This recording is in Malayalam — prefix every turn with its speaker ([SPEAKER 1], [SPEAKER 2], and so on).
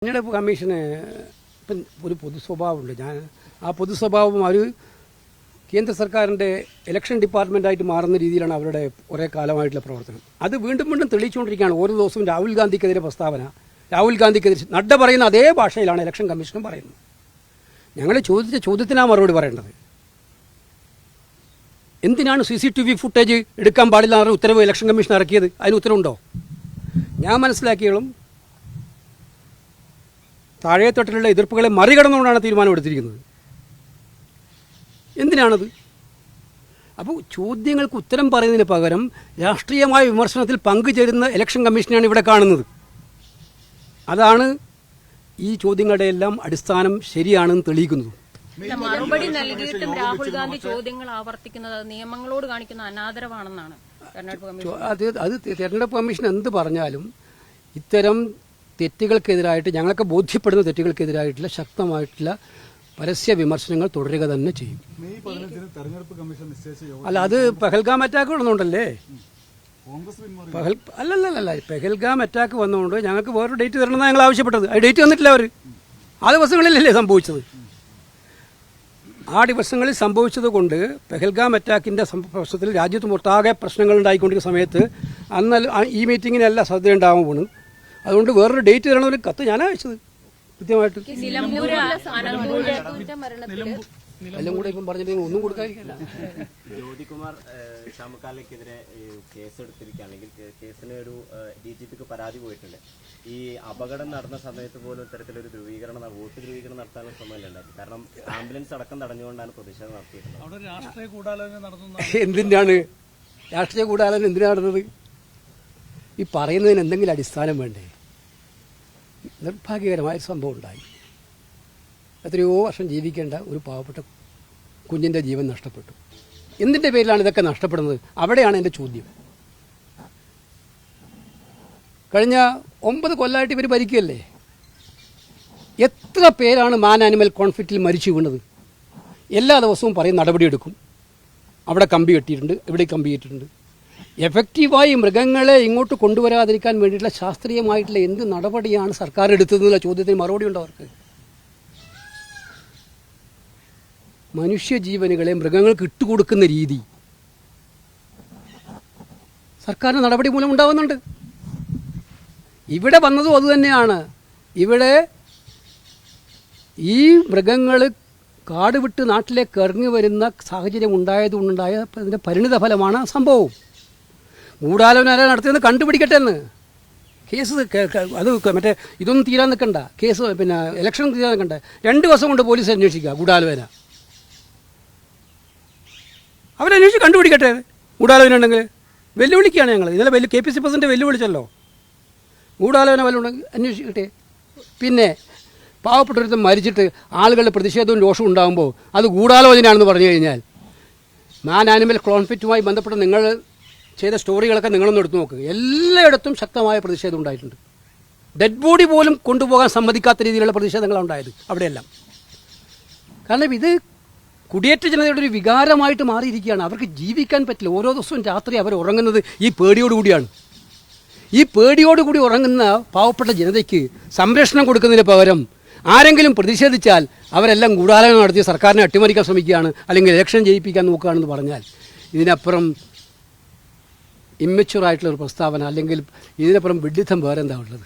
[SPEAKER 1] തെരഞ്ഞെടുപ്പ് കമ്മീഷന് ഇപ്പം ഒരു പൊതു സ്വഭാവമുണ്ട്. ആ പൊതു സ്വഭാവം ഒരു കേന്ദ്ര സർക്കാരിൻ്റെ ഇലക്ഷൻ ഡിപ്പാർട്ട്മെൻറ്റായിട്ട് മാറുന്ന രീതിയിലാണ് അവരുടെ കുറേ കാലമായിട്ടുള്ള പ്രവർത്തനം. അത് വീണ്ടും വീണ്ടും തെളിയിച്ചുകൊണ്ടിരിക്കുകയാണ്. ഓരോ ദിവസവും രാഹുൽ ഗാന്ധിക്കെതിരെ പ്രസ്താവന, രാഹുൽ ഗാന്ധിക്കെതിരെ നഡ്ഡ പറയുന്ന അതേ ഭാഷയിലാണ് ഇലക്ഷൻ കമ്മീഷനും പറയുന്നത്. ഞങ്ങൾ ചോദിച്ച ചോദ്യത്തിനാണ് മറുപടി പറയേണ്ടത്. എന്തിനാണ് CCTV ഫുട്ടേജ് എടുക്കാൻ പാടില്ല എന്ന ഉത്തരവ് ഇലക്ഷൻ കമ്മീഷൻ ഇറക്കിയത്? അതിന് ഉത്തരവുണ്ടോ? ഞാൻ മനസ്സിലാക്കിയോളും താഴെത്തട്ടിലുള്ള എതിർപ്പുകളെ മറികടന്നുകൊണ്ടാണ് തീരുമാനം എടുത്തിരിക്കുന്നത്. എന്തിനാണത്? അപ്പോൾ ചോദ്യങ്ങൾക്ക് ഉത്തരം പറയുന്നതിന് പകരം രാഷ്ട്രീയമായ വിമർശനത്തിൽ പങ്കുചേരുന്ന ഇലക്ഷൻ കമ്മീഷനെയാണ് ഇവിടെ കാണുന്നത്. അതാണ് ഈ ചോദ്യങ്ങളുടെ എല്ലാം അടിസ്ഥാനം ശരിയാണെന്ന് തെളിയിക്കുന്നത്.
[SPEAKER 2] മറുപടി നൽകിയിട്ടും രാഹുൽ ഗാന്ധി ചോദ്യങ്ങൾ ആവർത്തിക്കുന്നത് നിയമങ്ങളോട് കാണിക്കുന്ന അനാദരവാണെന്നാണ് തെരഞ്ഞെടുപ്പ് കമ്മീഷൻ.
[SPEAKER 1] അത് തെരഞ്ഞെടുപ്പ് കമ്മീഷൻ എന്ത് പറഞ്ഞാലും ഇത്തരം തെറ്റുകൾക്കെതിരായിട്ട് ഞങ്ങളൊക്കെ ബോധ്യപ്പെടുന്ന തെറ്റുകൾക്കെതിരായിട്ടുള്ള ശക്തമായിട്ടുള്ള പരസ്യ വിമർശനങ്ങൾ തുടരുക തന്നെ ചെയ്യും. അല്ല, അത് പെഹൽഗാം അറ്റാക്ക് വന്നുകൊണ്ടല്ലേ? അല്ലല്ല, പെഹൽഗാം അറ്റാക്ക് വന്നുകൊണ്ട് ഞങ്ങൾക്ക് വേറൊരു ഡേറ്റ് തരണമെന്നാണ് ഞങ്ങൾ ആവശ്യപ്പെട്ടത്. ആ ഡേറ്റ് തന്നിട്ടില്ല അവർ. ആ ദിവസങ്ങളിലല്ലേ സംഭവിച്ചത്. ആ ദിവസങ്ങളിൽ സംഭവിച്ചത് കൊണ്ട് പെഹൽഗാം അറ്റാക്കിൻ്റെ പ്രശ്നത്തിൽ രാജ്യത്ത് മൊട്ടാകെ പ്രശ്നങ്ങൾ ഉണ്ടായിക്കൊണ്ടിരിക്കുന്ന സമയത്ത് അന്ന് ഈ മീറ്റിങ്ങിനല്ല ശ്രദ്ധ ഉണ്ടാവാൻ പോണ്. അതുകൊണ്ട് വേറൊരു ഡേറ്റ് തരണമെന്നൊരു കത്ത് ഞാനാ അയച്ചത് കൃത്യമായിട്ട്. എല്ലാം കൂടെ ഇപ്പം പറഞ്ഞിട്ടുണ്ടെങ്കിൽ ഒന്നും കൊടുക്കാതിരിക്കില്ല.
[SPEAKER 3] ജ്യോതികുമാർ ചാമക്കാലയ്ക്കെതിരെ കേസെടുത്തിരിക്കുകയാണെങ്കിൽ കേസിന് ഒരു DGPക്ക് പരാതി പോയിട്ടുണ്ട്. ഈ അപകടം നടന്ന സമയത്ത് പോലും ഇത്തരത്തിലൊരു വോട്ട് ധ്രുവീകരണം നടത്താനുള്ള ശ്രമമല്ല ഉണ്ടാക്കി. കാരണം ആംബുലൻസ് അടക്കം തടഞ്ഞുകൊണ്ടാണ് പ്രതിഷേധം നടത്തിയിട്ടുള്ളത്.
[SPEAKER 1] എന്തിനാണ് രാഷ്ട്രീയ കൂടാലോചന എന്തിനാണ് നടന്നത്? ഈ പറയുന്നതിന് എന്തെങ്കിലും അടിസ്ഥാനം വേണ്ടേ? നിർഭാഗ്യകരമായൊരു സംഭവം ഉണ്ടായി. എത്രയോ വർഷം ജീവിക്കേണ്ട ഒരു പാവപ്പെട്ട കുഞ്ഞിൻ്റെ ജീവൻ നഷ്ടപ്പെട്ടു. എന്തിൻ്റെ പേരിലാണ് ഇതൊക്കെ നഷ്ടപ്പെടുന്നത്? അവിടെയാണ് എൻ്റെ ചോദ്യം. കഴിഞ്ഞ 9 കൊല്ലമായിട്ട് ഇവർ ഭരിക്കുകയല്ലേ. എത്ര പേരാണ് മാൻ ആനിമൽ കോൺഫ്ലിക്റ്റിൽ മരിച്ചു വീണത്? എല്ലാ ദിവസവും പറയും നടപടിയെടുക്കും. അവിടെ കമ്പി കെട്ടിയിട്ടുണ്ട്, ഇവിടെ കമ്പി കെട്ടിയിട്ടുണ്ട്. എഫക്റ്റീവായി മൃഗങ്ങളെ ഇങ്ങോട്ട് കൊണ്ടുവരാതിരിക്കാൻ വേണ്ടിയിട്ടുള്ള ശാസ്ത്രീയമായിട്ടുള്ള എന്ത് നടപടിയാണ് സർക്കാർ എടുത്തതെന്നുള്ള ചോദ്യത്തിന് മറുപടി ഉണ്ടോ അവർക്ക്? മനുഷ്യജീവനുകളെ മൃഗങ്ങൾക്ക് ഇട്ടുകൊടുക്കുന്ന രീതി സർക്കാരിന് നടപടി മൂലം ഉണ്ടാവുന്നുണ്ട്. ഇവിടെ വന്നതും അതുതന്നെയാണ്. ഇവിടെ ഈ മൃഗങ്ങൾ കാട് വിട്ട് നാട്ടിലേക്ക് ഇറങ്ങി വരുന്ന സാഹചര്യം ഉണ്ടായതുകൊണ്ടുണ്ടായ അതിൻ്റെ പരിണിത ഫലമാണ് സംഭവം. ഗൂഢാലോചന നടത്തിയെന്ന് കണ്ടുപിടിക്കട്ടെ എന്ന് കേസ്. അത് മറ്റേ ഇതൊന്നും തീരാൻ നിൽക്കണ്ട. കേസ് ഇലക്ഷൻ തീരാൻ നിൽക്കണ്ട. 2 ദിവസം കൊണ്ട് പോലീസ് അന്വേഷിക്കുക ഗൂഢാലോചന. അവരന്വേഷിച്ച് കണ്ടുപിടിക്കട്ടെ ഗൂഢാലോചന ഉണ്ടെങ്കിൽ. വെല്ലുവിളിക്കുകയാണ് ഞങ്ങൾ. ഇന്നലെ KPC പ്രസിഡന്റ് വെല്ലുവിളിച്ചല്ലോ. ഗൂഢാലോചന വല്ലതുണ്ടെങ്കിൽ അന്വേഷിക്കട്ടെ. പിന്നെ പാവപ്പെട്ടൊരുത്തം മരിച്ചിട്ട് ആളുകളുടെ പ്രതിഷേധവും രോഷവും ഉണ്ടാകുമ്പോൾ അത് ഗൂഢാലോചനയാണെന്ന് പറഞ്ഞു കഴിഞ്ഞാൽ മാൻ ആനിമൽ കോൺഫ്ലിക്റ്റുമായി ബന്ധപ്പെട്ട് നിങ്ങൾ ചെയ്ത സ്റ്റോറികളൊക്കെ നിങ്ങളൊന്ന് എടുത്തു നോക്ക്. എല്ലായിടത്തും ശക്തമായ പ്രതിഷേധം ഉണ്ടായിട്ടുണ്ട്. ഡെഡ് ബോഡി പോലും കൊണ്ടുപോകാൻ സമ്മതിക്കാത്ത രീതിയിലുള്ള പ്രതിഷേധങ്ങളാണ് ഉണ്ടായത് അവിടെയെല്ലാം. കാരണം ഇത് കുടിയേറ്റ ജനതയുടെ ഒരു വികാരമായിട്ട് മാറിയിരിക്കുകയാണ്. അവർക്ക് ജീവിക്കാൻ പറ്റില്ല. ഓരോ ദിവസവും രാത്രി അവർ ഉറങ്ങുന്നത് ഈ പേടിയോടുകൂടിയാണ്. ഈ പേടിയോടുകൂടി ഉറങ്ങുന്ന പാവപ്പെട്ട ജനതയ്ക്ക് സംരക്ഷണം കൊടുക്കുന്നതിന് പകരം ആരെങ്കിലും പ്രതിഷേധിച്ചാൽ അവരെല്ലാം ഗൂഢാലോചന നടത്തി സർക്കാരിനെ അട്ടിമറിക്കാൻ ശ്രമിക്കുകയാണ്, അല്ലെങ്കിൽ ഇലക്ഷൻ ജയിപ്പിക്കാൻ നോക്കുകയാണെന്ന് പറഞ്ഞാൽ ഇതിനപ്പുറം ഇമ്മച്യൂറായിട്ടുള്ളൊരു പ്രസ്താവന, അല്ലെങ്കിൽ ഇതിനപ്പുറം വിഡ്ഢിത്തം വേറെ എന്താ ഉള്ളത്?